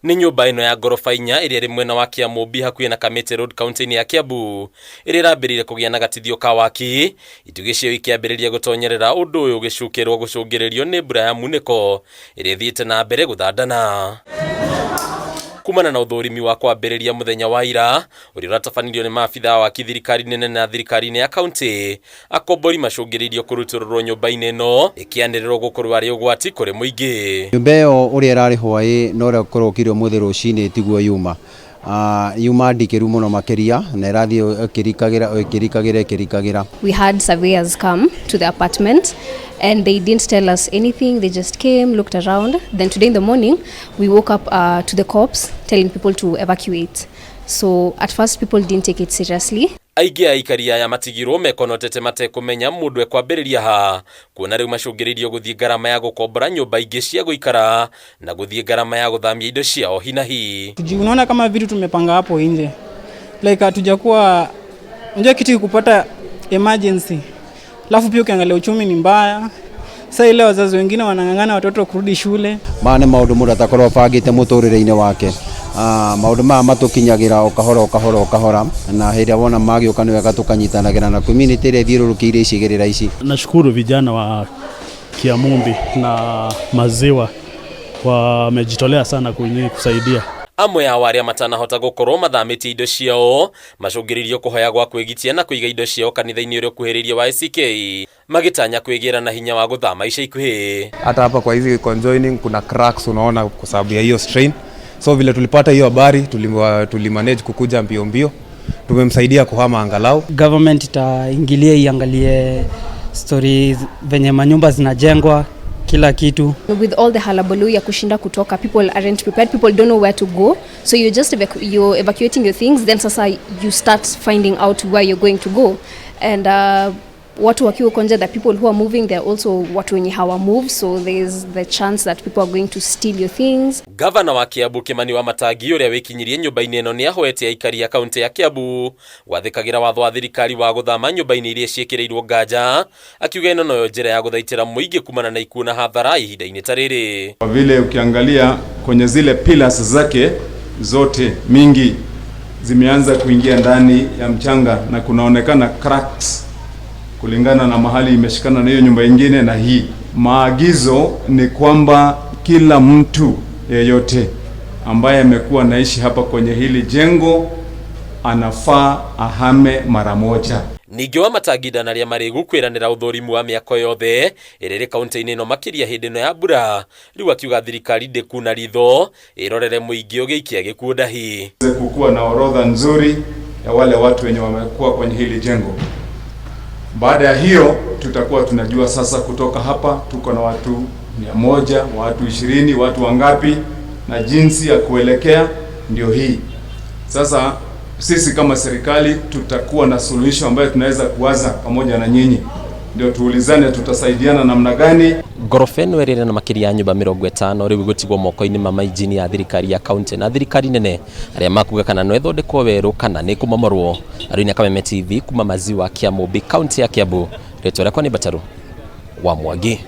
Ni nyumba ino ya gorofa 4 iri mwena wa Kiambu hakuhi na Kamiti Road county ya Kiambu iri rambirire kugia na gatithio ka waki itugi cio ikiambiriria gutonyerera undu uyu gicukirwo gucungiririo ni mbura ya muniko iri thiite na mbere guthandana. Kumana na uthurimi wa kwambiriria muthenya wa ira uri ratafanirio ni maafitha wa thirikari nene na thirikari ya county akombori macungiririo kuruturwo nyumba-ini ino ikiandirirwo gukorwo ari ugwati kuri muingi. Nyumba iyo uri irari hwai no rakorokirwo muthi rucini tiguo yuma yuma ndikiru muno makeria na irathio kirikagira. We had surveyors come to the apartment and they didn't tell us anything. They just came, looked around. Then today in the morning we woke up to the cops telling people to evacuate. So at first people didn't take it seriously. Aingi aikaria ya matigirwo mekonotete matekumenya mundu ekwambiriria ha kuona riu macungiririo guthie garama ya gukombora nyumba ingi cia guikara na guthie garama ya guthamia indo ciao hinahi. Unaona kama vitu tumepanga hapo nje like hatujakuwa unajua kitu kupata emergency, alafu pia ukiangalia uchumi ni mbaya. Sasa ile wazazi wengine wanangangana watoto kurudi shule. Maana maundu mundu atakorwo bangite muturire-ini wake maundu ma matukinyagira okahora na hiria wona magioka ni wega tukanyitanagira na community ile thiurukiire icigirira ici. Nashukuru vijana wa Kiamumbi na Maziwa wamejitolea sana kusaidia. Amwe ya waria matanahota gukorwo mathamitie indo ciao macungiririo kuhoya gwa kwigitia na kuiga indo ciao kanitha-ini uri kuhiriria wa ACK magitanya kwigira na hinya wa guthama ica ikuhi. Hata hapa kwa hizi conjoining kuna cracks unaona kwa sababu ya hiyo strain. So vile tulipata hiyo habari tulimanage kukuja mbio tumemsaidia kuhama angalau. Government itaingilia iangalie stories venye manyumba zinajengwa kila kitu. With all the halabaloo ya kushinda kutoka, people aren't prepared, people don't know where to go, so you just you're evacuating your things, then sasa you start finding out where you're going to go. And watu wakiwa konja, the people who are moving, they're also watu wenye hawa move, so there's the chance that people are going to steal your things. Governor wa Kiambu Kimani Wamatangi uria wikinyirie nyumba-ini ino ni ahoete aikari ya kaunti ya Kiambu gwathikagira watho wa thirikari wa guthama nyumba-ini iria ciekireirwo nganja akiuga ino noyo njira ya guthaitira muingi kumana na ikuo na hathara ihinda-ini ta riri. Kwa vile ukiangalia kwenye zile pillars zake zote mingi zimeanza kuingia ndani ya mchanga na kunaonekana cracks kulingana na mahali imeshikana na hiyo nyumba ingine. Na hii maagizo ni kwamba kila mtu yeyote ambaye amekuwa naishi hapa kwenye hili jengo anafaa ahame mara moja. Ningi Wamatangi ndanaria mari gukwiranira uthurimu wa miako yothe iriri kaunti-ini ino makiria hindi ino ya mbura riu akiuga thirikari ndikuna ritho irorere muingi ugiikia gikuo ndahi. Kukuwa na orodha nzuri ya wale watu wenye wamekuwa kwenye hili jengo. Baada ya hiyo tutakuwa tunajua sasa kutoka hapa tuko na watu 100, watu 20, watu wangapi na jinsi ya kuelekea ndio hii. Sasa sisi kama serikali tutakuwa na suluhisho ambayo tunaweza kuwaza pamoja na nyinyi. Ndio tuulizane tutasaidiana namna gani. Gorofa ino irire na makiria ya nyumba 50 riu gutigwo moko-ini ma maijini ya thirikari ya county na thirikari nene aria makuga kana no ithondekwo weru kana ni kumamorwo. Arina Kameme TV kuma Maziwa Kiambu county ya Kiambu. Retwa rakwa ni Bataru wa Mwangi.